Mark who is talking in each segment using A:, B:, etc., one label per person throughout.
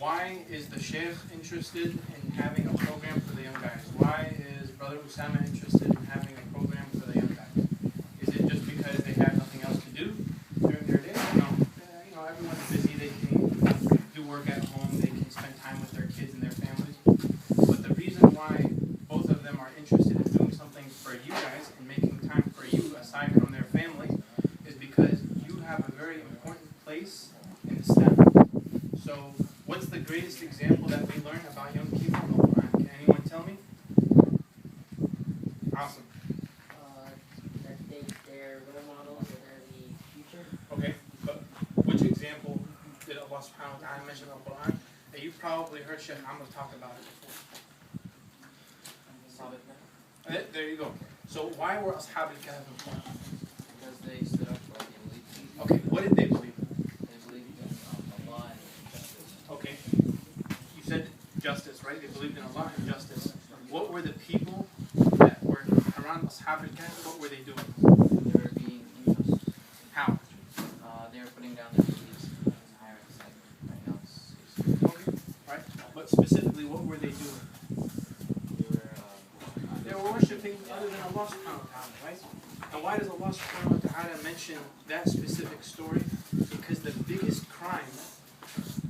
A: why is the Sheikh interested in having a program for the young guys? Why is Brother Usama interested in having a program for the young guys? Is it just because they have nothing else to do during their day? No. Everyone's busy. They can do work at home. They can spend time with their kids and their families. But the reason why both of them are interested in doing something for you guys and making time for you aside from their families is because you have a very important place in Islam. So, what's the greatest example that we learn about young people in the Quran? Can anyone tell me? Awesome.
B: That they're role models and they're the future.
A: Okay, but which example did Allah subhanahu wa ta'ala mention in the Quran? And you've probably heard Sheikh Amr talk about it before. There you go. So why were Ashab al-Kahf important?
C: Because they stood up for the elite people.
A: Okay, what did they believe?
C: They believed in Allah and justice.
A: Okay, you said justice, right? They believed in Allah and justice. What were the people that were around Ashab al-Kahf? What were they doing?
C: They were being unjust.
A: How?
C: They were putting down their beliefs and hiring right now.
A: Okay, right. But specifically, what were they doing? They were worshipping other than Allah subhanahu wa ta'ala, right? And why does Allah subhanahu wa ta'ala mention that specific story? Because the biggest crime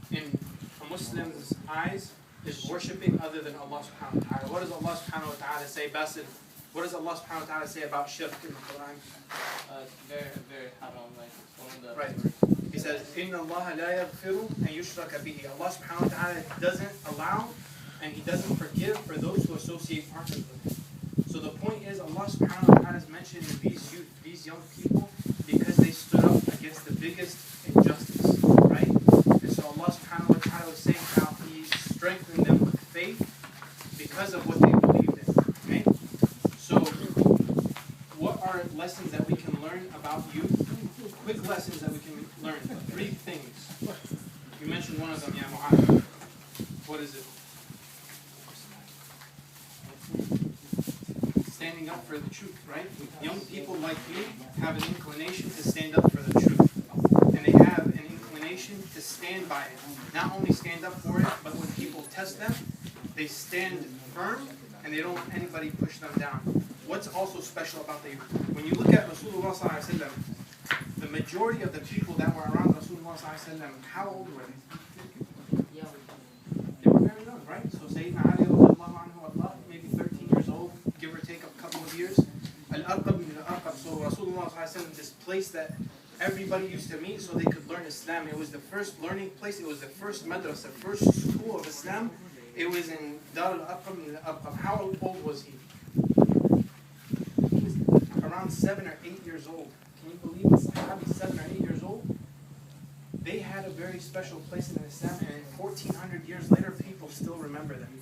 A: in a Muslim's eyes is worshipping other than Allah subhanahu wa ta'ala. What does Allah subhanahu wa ta'ala say, Basil? What does Allah subhanahu wa ta'ala say about shirk in the Quran?
C: It's very, very haram. Like one of the
A: Right. He says, "Inna Allah la yaghfiru an yushraka bihi." Allah subhanahu wa ta'ala doesn't allow and He doesn't forgive for those who associate partners with Him. So the point is, Allah subhanahu wa ta'ala is mentioning these youth, these young people, because they stood up against the biggest injustice, right? And so Allah subhanahu wa ta'ala was saying how He strengthened them with faith because of what they believed in. Okay? So, what are lessons that we can learn about youth? Quick lessons that we can learn. 3 things. You mentioned one of them, yeah, Muhammad. What is it? Standing up for the truth, right? Young people like you have an inclination to stand up for the truth. And they have an inclination to stand by it. Not only stand up for it, but when people test them, they stand firm and they don't let anybody push them down. What's also special about the youth? When you look at Rasulullah sallallahu alaihi wasallam, the majority of the people that were around Rasulullah sallallahu alaihi wasallam, how old were they?
B: Yeah.
A: They were very young, right? So Sayyidina Ali radiallahu anhu, maybe 13 years old, give or take a couple of years. Al-Arqam min al-Arqam. So Rasulullah sallallahu alaihi wasallam, this place that everybody used to meet so they could learn Islam. It was the first learning place. It was the first madrasa, first school of Islam. It was in Dar al-Arqam min al-Arqam. How old was he? He was around 7 or 8 years old. Can you believe the Sahabi, 7 or 8 years old? They had a very special place in Islam, and 1400 years later, people still remember them.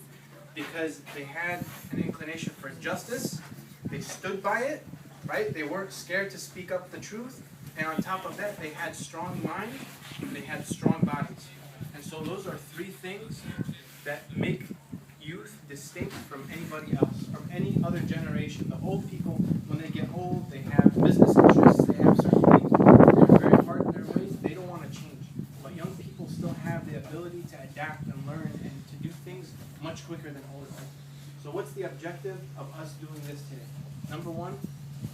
A: Because they had an inclination for justice, they stood by it, right? They weren't scared to speak up the truth, and on top of that, they had strong minds, and they had strong bodies. And so those are 3 things that make youth distinct from anybody else, from any other generation. The old people, when they get old, they have business interests, they have certain things, they're very hard in their ways, they don't want to change. But young people still have the ability to adapt and learn and to do things much quicker than older people. So what's the objective of us doing this today? Number 1,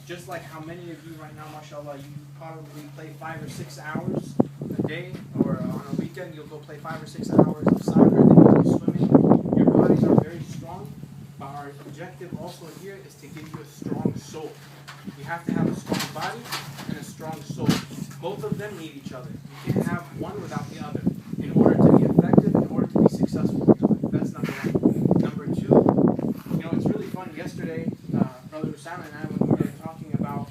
A: just like how many of you right now, mashallah, you probably play 5 or 6 hours a day, or on a weekend you'll go play 5 or 6 hours of soccer, then you'll go swimming. Your bodies are very strong, but our objective also here is to give you a strong soul. You have to have a strong body and a strong soul. Both of them need each other. You can't have one without the other. In order to be effective, in order to be successful in your life. That's number 1. Number 2, it's really fun. Yesterday, Brother Usama and I, when we were talking about,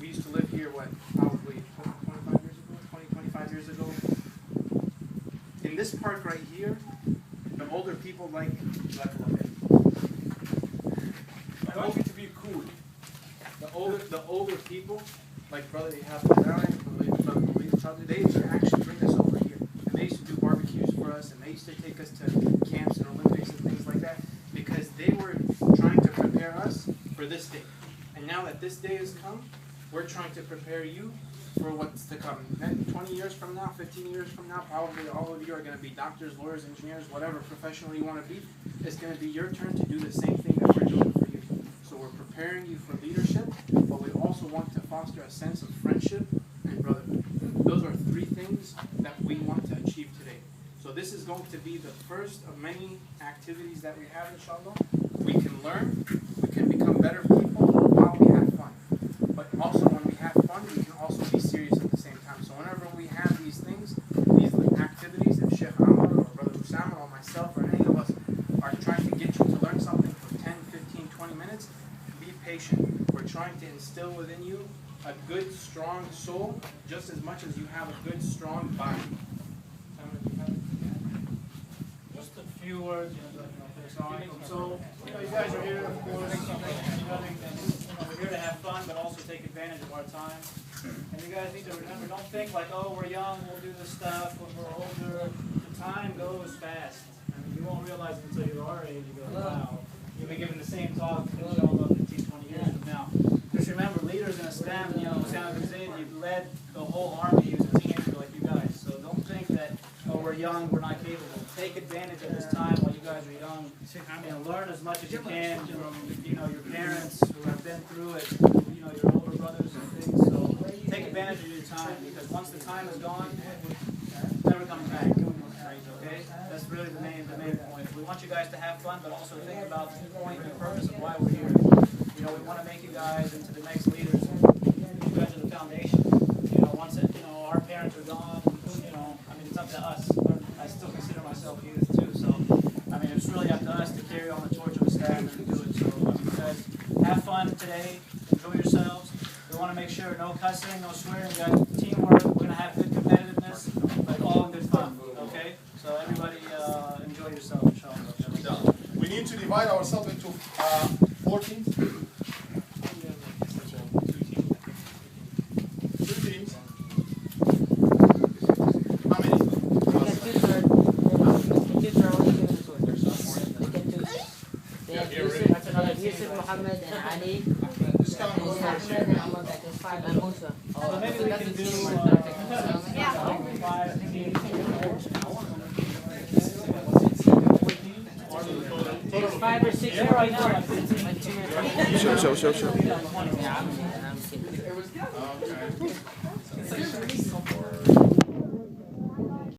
A: we used to live here, probably 25 years ago. In this park right here, the older people like
D: I want you to be cool.
A: the older people, like Brother Ihab Brother, they used to actually bring us over here. And they used to do barbecues for us, and they used to take us to camps and Olympics and things like that, because they were trying to prepare us for this day. And now that this day has come, we're trying to prepare you for what's to come. Then 20 years from now, 15 years from now, probably all of you are going to be doctors, lawyers, engineers, whatever professional you want to be. It's going to be your turn to do the same thing that we're doing for you. So we're preparing you for leadership, but we also want to foster a sense of friendship and brotherhood. Those are three things that we want to achieve today. So this is going to be the first of many activities that we have, inshallah. We can learn, we can become better people while we have fun. But also when we have fun, we can also be serious at the same time. So whenever we have these things, these activities, if Sheikh Amr or Brother Usama or myself or any of us are trying to get you to learn something for 10, 15, 20 minutes, be patient. We're trying to instill within you a good, strong soul just as much as you have a good, strong body.
E: Just a few words. So, you guys are here, of course. We're here to have fun, but also take advantage of our time. And you guys need to remember, don't think like, oh, we're young, we'll do this stuff when we're older. The time goes fast. I mean, you won't realize it until you're our age. You go, wow. You'll be giving the same talk, inshallah, 15, 20 years from now. Just remember, leaders in Islam, Osama bin Zayd, you've led the whole army. He was a teenager like you guys. So don't think that, oh, we're young, we're not capable. Take advantage of this time while you guys are young. Learn as much as you can from, your parents who have been through it, your older brothers and things. So take advantage of your time, because once the time is gone, it's never coming back. Okay? That's really the main point. We want you guys to have fun, but also think about the point and the purpose of why we're here. We want to make you guys into the next leaders. You guys are the foundation. Once our parents are gone, it's up to us. I still consider myself youth too, so it's really up to us to carry on the torch of Islam and do it. So you guys have fun today, enjoy yourselves. We want to make sure no cussing, no swearing, guys, teamwork. We're going to have good competitiveness, but all in good fun. Okay? So everybody enjoy yourself, inshallah.
D: We need to divide ourselves into 4 teams. 2 teams. How many?
B: Yusuf, Muhammad, and Ali.
D: Just count
B: And Ahmed and Ahmad, that is 5 and Musa.
E: So maybe we can do 5 or 6 right now.
F: Sure.
B: Yeah, I'm